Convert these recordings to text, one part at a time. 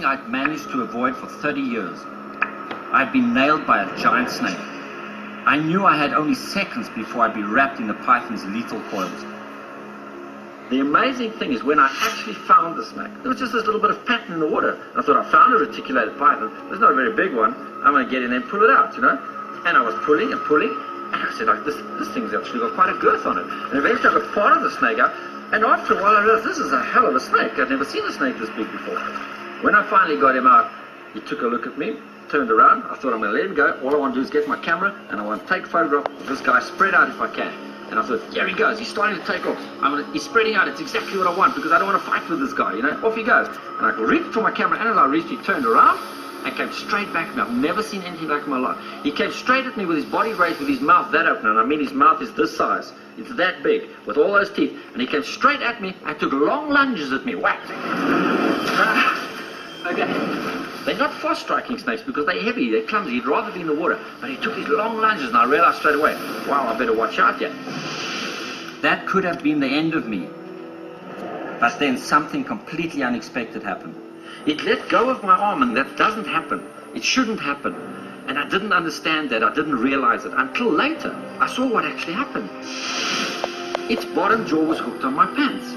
I'd managed to avoid for 30 years. I'd been nailed by a giant snake. I knew I had only seconds before I'd be wrapped in the python's lethal coils. The amazing thing is when I actually found the snake, there was just this little bit of pattern in the water. I thought, I found a reticulated python. There's not a very big one. I'm going to get in there and pull it out, you know. And I was pulling and pulling. And I said, like, this thing's actually got quite a girth on it. And eventually I got part of the snake out. And after a while I realized this is a hell of a snake. I'd never seen a snake this big before. When I finally got him out, he took a look at me, turned around. I thought, I'm going to let him go. All I want to do is get my camera and I want to take a photograph of this guy spread out if I can. And I thought, here he goes. He's starting to take off. He's spreading out. It's exactly what I want because I don't want to fight with this guy, you know. Off he goes. And I reached for my camera, and as I reached, he turned around and came straight back at me. I've never seen anything like it in my life. He came straight at me with his body raised, with his mouth that open. And I mean, his mouth is this size. It's that big, with all those teeth. And he came straight at me and took long lunges at me. Whack. Okay. They're not fast-striking snakes because they're heavy, they're clumsy. He'd rather be in the water. But he took these long lunges, and I realized straight away, wow, I better watch out here. That could have been the end of me. But then something completely unexpected happened. It let go of my arm, and that doesn't happen. It shouldn't happen. And I didn't understand that. I didn't realize it until later. I saw what actually happened. Its bottom jaw was hooked on my pants.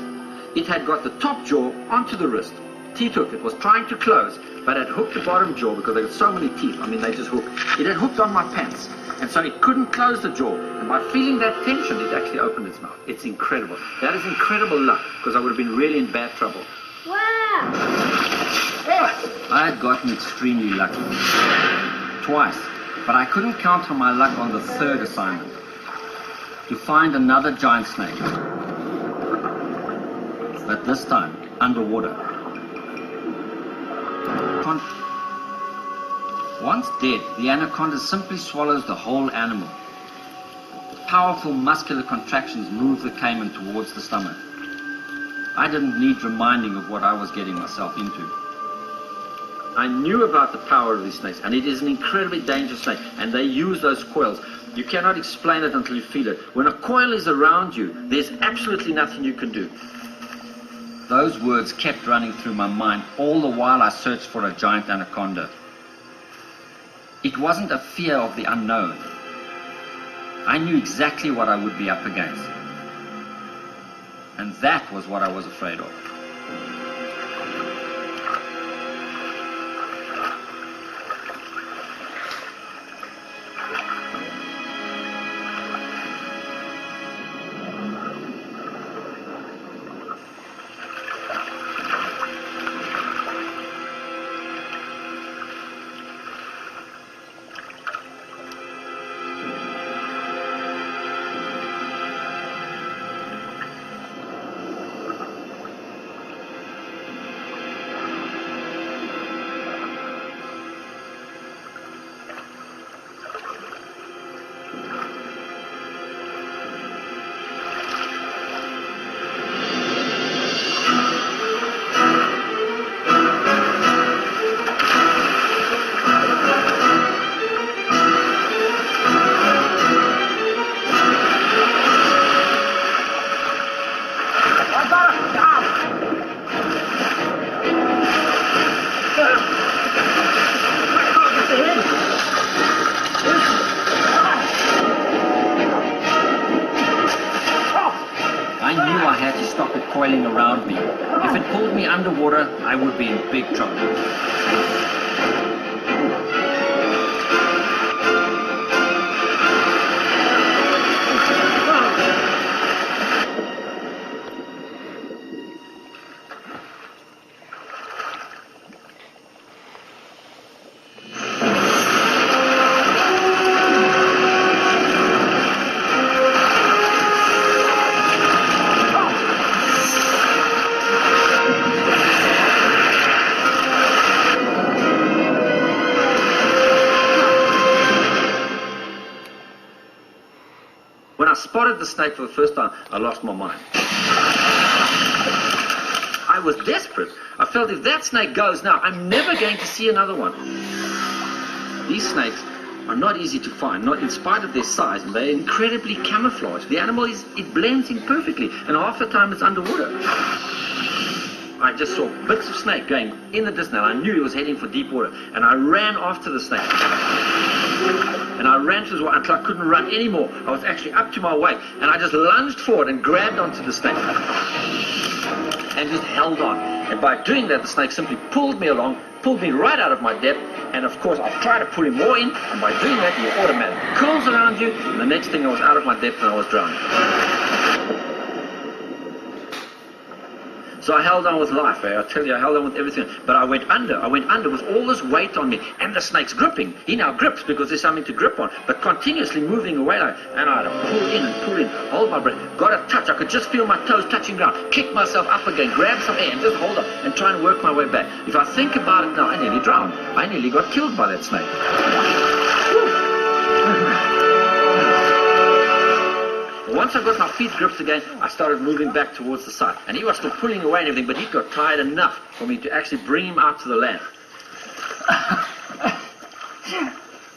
It had got the top jaw onto the wrist. Teeth hooked. It was trying to close, but it hooked the bottom jaw because they got so many teeth. I mean, they just hooked. It had hooked on my pants. And so it couldn't close the jaw. And by feeling that tension, it actually opened its mouth. It's incredible. That is incredible luck, because I would have been really in bad trouble. Wow! I had gotten extremely lucky. Twice. But I couldn't count on my luck on the third assignment. To find another giant snake. But this time, underwater. Once dead, the anaconda simply swallows the whole animal. Powerful muscular contractions move the caiman towards the stomach. I didn't need reminding of what I was getting myself into. I knew about the power of these snakes, and it is an incredibly dangerous snake, and they use those coils. You cannot explain it until you feel it. When a coil is around you, there's absolutely nothing you can do. Those words kept running through my mind all the while I searched for a giant anaconda. It wasn't a fear of the unknown. I knew exactly what I would be up against. And that was what I was afraid of. Coiling around me. If it pulled me underwater, I would be in big trouble. When I spotted the snake for the first time, I lost my mind. I was desperate. I felt if that snake goes now, I'm never going to see another one. These snakes are not easy to find, not in spite of their size, and they're incredibly camouflaged. The animal it blends in perfectly, and half the time it's underwater. I just saw bits of snake going in the distance, and I knew he was heading for deep water. And I ran after the snake. And I ran to the water until I couldn't run anymore. I was actually up to my waist, and I just lunged forward and grabbed onto the snake. And just held on. And by doing that, the snake simply pulled me along, pulled me right out of my depth, and of course I tried to pull him more in, and by doing that, he automatically curls around you, and the next thing I was out of my depth and I was drowning. So I held on with life, I tell you, I held on with everything. But I went under with all this weight on me, and the snake's gripping. He now grips because there's something to grip on, but continuously moving away, and I had to pull in, hold my breath, got a touch, I could just feel my toes touching ground, kick myself up again, grab some air, and just hold on, and try and work my way back. If I think about it now, I nearly drowned. I nearly got killed by that snake. Once I got my feet gripped again, I started moving back towards the side. And he was still pulling away and everything, but he got tired enough for me to actually bring him out to the land.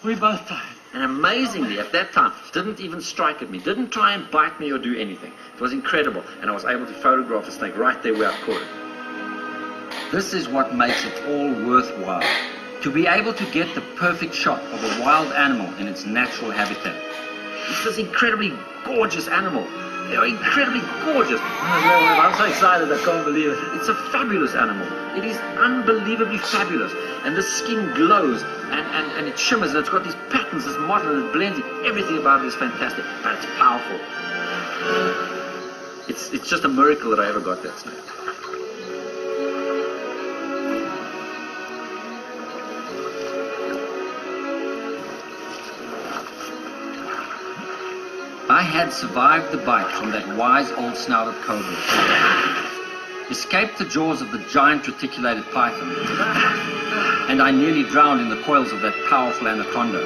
We both died. And amazingly, at that time, didn't even strike at me, didn't try and bite me or do anything. It was incredible, and I was able to photograph the snake right there where I caught it. This is what makes it all worthwhile. To be able to get the perfect shot of a wild animal in its natural habitat. It's this incredibly gorgeous animal. They're incredibly gorgeous. I'm so excited, I can't believe it. It's a fabulous animal. It is unbelievably fabulous. And the skin glows and it shimmers and it's got these patterns, this model, and it blends it. Everything about it is fantastic, but it's powerful. It's just a miracle that I ever got that snake. I had survived the bite from that wise old snouted cobra, escaped the jaws of the giant reticulated python, and I nearly drowned in the coils of that powerful anaconda.